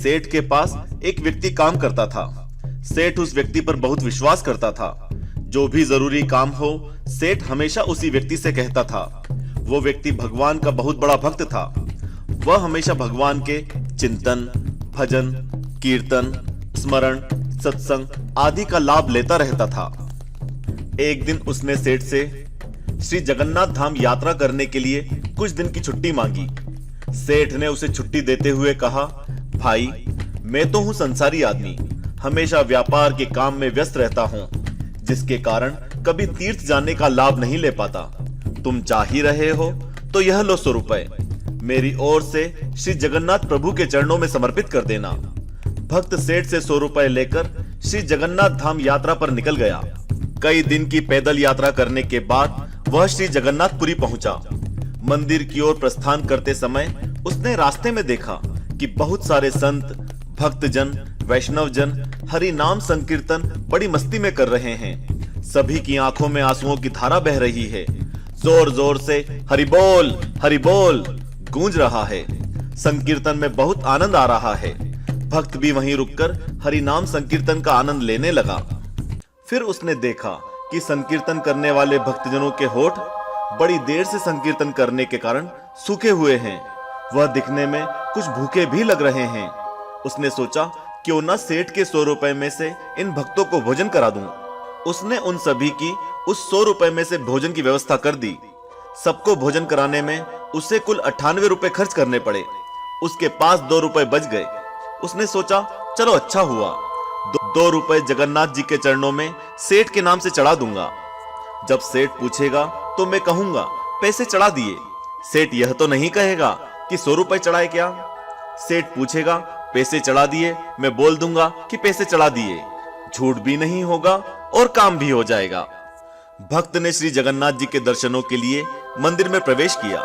सेठ के पास एक व्यक्ति काम करता था। सेठ उस व्यक्ति पर बहुत विश्वास करता था। जो भी जरूरी काम हो, सेठ हमेशा उसी व्यक्ति से कहता था। वो व्यक्ति भगवान का बहुत बड़ा भक्त था। वह हमेशा भगवान के चिंतन, भजन, कीर्तन, स्मरण, सत्संग आदि का लाभ लेता रहता था। एक दिन उसने सेठ से श्री जगन्नाथ धाम यात्रा करने के लिए कुछ दिन की छुट्टी मांगी। सेठ ने उसे छुट्टी देते हुए कहा, भाई, मैं तो हूं संसारी आदमी, हमेशा व्यापार के काम में व्यस्त रहता हूं, जिसके कारण कभी तीर्थ जाने का लाभ नहीं ले पाता। तुम चाह ही रहे हो तो यह लो 100 रुपए, मेरी ओर से श्री जगन्नाथ प्रभु के चरणों में समर्पित कर देना। भक्त सेठ से 100 रुपए लेकर श्री जगन्नाथ धाम यात्रा पर निकल गया। कई दिन की पैदल यात्रा करने के बाद वह श्री जगन्नाथपुरी पहुंचा। मंदिर की ओर प्रस्थान करते समय उसने रास्ते में देखा कि बहुत सारे संत, भक्तजन, वैष्णवजन हरि नाम संकीर्तन बड़ी मस्ती में कर रहे हैं। सभी की आंखों में आंसुओं की धारा बह रही है। जोर जोर से हरि बोल गूंज रहा है। संकीर्तन में बहुत आनंद आ रहा है। भक्त भी वहीं रुककर हरि नाम संकीर्तन का आनंद लेने लगा। फिर उसने देखा कि संकीर्तन करने वाले भक्तजनों के होठ बड़ी देर से संकीर्तन करने के कारण सूखे हुए हैं। वह दिखने में कुछ भूखे भी लग रहे हैं। उसने सोचा, क्यों ना सेठ के 100 रुपए में से इन भक्तों को भोजन करा दूं। उसने उन सभी की उस 100 रुपए में से भोजन की व्यवस्था कर दी। सबको भोजन कराने में उसे कुल 98 रुपए खर्च करने पड़े। उसके पास 2 रुपए बच गए। उसने सोचा, चलो अच्छा हुआ, 2 रुपए जगन्नाथ जी के चरणों में सेठ के नाम से चढ़ा दूंगा। जब सेठ पूछेगा तो मैं कहूंगा पैसे चढ़ा दिए। सेठ यह तो नहीं कहेगा कि 100 रुपए चढ़ाए क्या। सेठ पूछेगा पैसे चढ़ा दिए, मैं बोल दूंगा कि पैसे चढ़ा दिए। झूठ भी नहीं होगा और काम भी हो जाएगा। भक्त ने श्री जगन्नाथ जी के दर्शनों के लिए मंदिर में प्रवेश किया।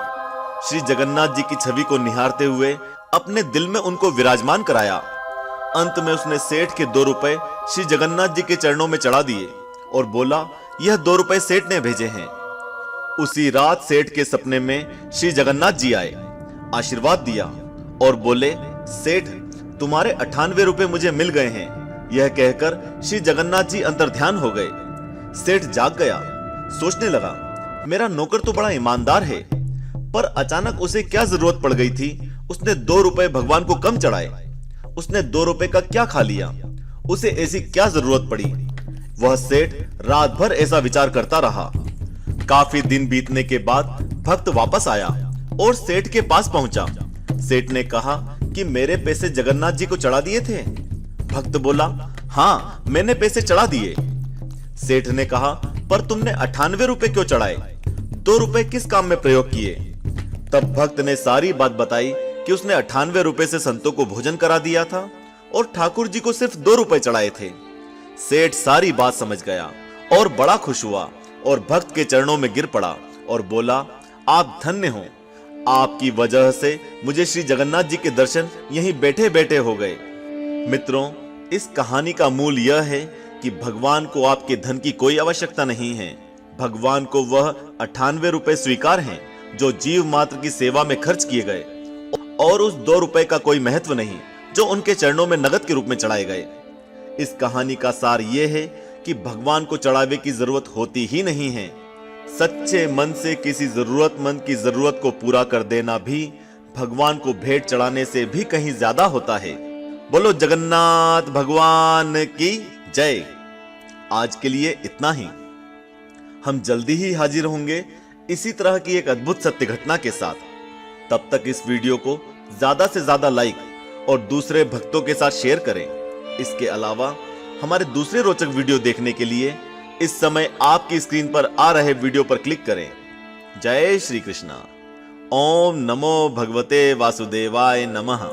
श्री जगन्नाथ जी की छवि को निहारते हुए अपने दिल में उनको विराजमान कराया। अंत में उसने सेठ के 2 रुपए श्री जगन्नाथ जी के चरणों में चढ़ा दिए और बोला, यह 2 रुपए सेठ ने भेजे हैं। उसी रात सेठ के सपने में श्री जगन्नाथ जी आए, आशीर्वाद दिया और बोले, सेठ, तुम्हारे 98 रुपए मुझे मिल गए हैं। यह कहकर श्री जगन्नाथ जी अंतर्ध्यान हो गए। सेठ जाग गया, सोचने लगा, मेरा नौकर तो बड़ा ईमानदार है, पर अचानक उसे क्या जरूरत पड़ गई थी। उसने 2 रुपए भगवान को कम चढ़ाए। उसने 2 रुपए का क्या खा लिया, उसे ऐसी क्या जरूरत पड़ी। वह सेठ रात भर ऐसा विचार करता रहा। काफी दिन बीतने के बाद भक्त वापस आया और सेठ के पास पहुंचा। सेठ ने कहा कि मेरे पैसे जगन्नाथ जी को चढ़ा दिए थे। भक्त बोला, हाँ, मैंने पैसे चढ़ा दिए। सेठ ने कहा, पर तुमने 98 रुपए क्यों चढ़ाए, 2 रुपए किस काम में प्रयोग किए। तब भक्त ने सारी बात बताई कि उसने 98 रुपए से संतों को भोजन करा दिया था और ठाकुर जी को सिर्फ 2 रुपए चढ़ाए थे। सेठ सारी बात समझ गया और बड़ा खुश हुआ और भक्त के चरणों में गिर पड़ा और बोला, आप धन्य हो, आपकी वजह से मुझे श्री जगन्नाथ जी के दर्शन यहीं बैठे बैठे हो गए। मित्रों, इस कहानी का मूल यह है कि भगवान को आपके धन की कोई आवश्यकता नहीं है। भगवान को वह 98 रुपए स्वीकार हैं जो जीव मात्र की सेवा में खर्च किए गए, और उस 2 रुपए का कोई महत्व नहीं जो उनके चरणों में नगद के रूप में चढ़ाए गए। इस कहानी का सार यह है कि भगवान को चढ़ावे की जरूरत होती ही नहीं है। सच्चे मन से किसी जरूरतमंद की जरूरत को पूरा कर देना भी भगवान को भेंट चढ़ाने से भी कहीं ज्यादा होता है। बोलो जगन्नाथ भगवान की जय। आज के लिए इतना ही। हम जल्दी ही हाजिर होंगे इसी तरह की एक अद्भुत सत्य घटना के साथ। तब तक इस वीडियो को ज्यादा से ज्यादा लाइक और दूसरे भक्तों के साथ शेयर करें। इसके अलावा हमारे दूसरे रोचक वीडियो देखने के लिए इस समय आपकी स्क्रीन पर आ रहे वीडियो पर क्लिक करें। जय श्री कृष्णा। ओम नमो भगवते वासुदेवाय नमः।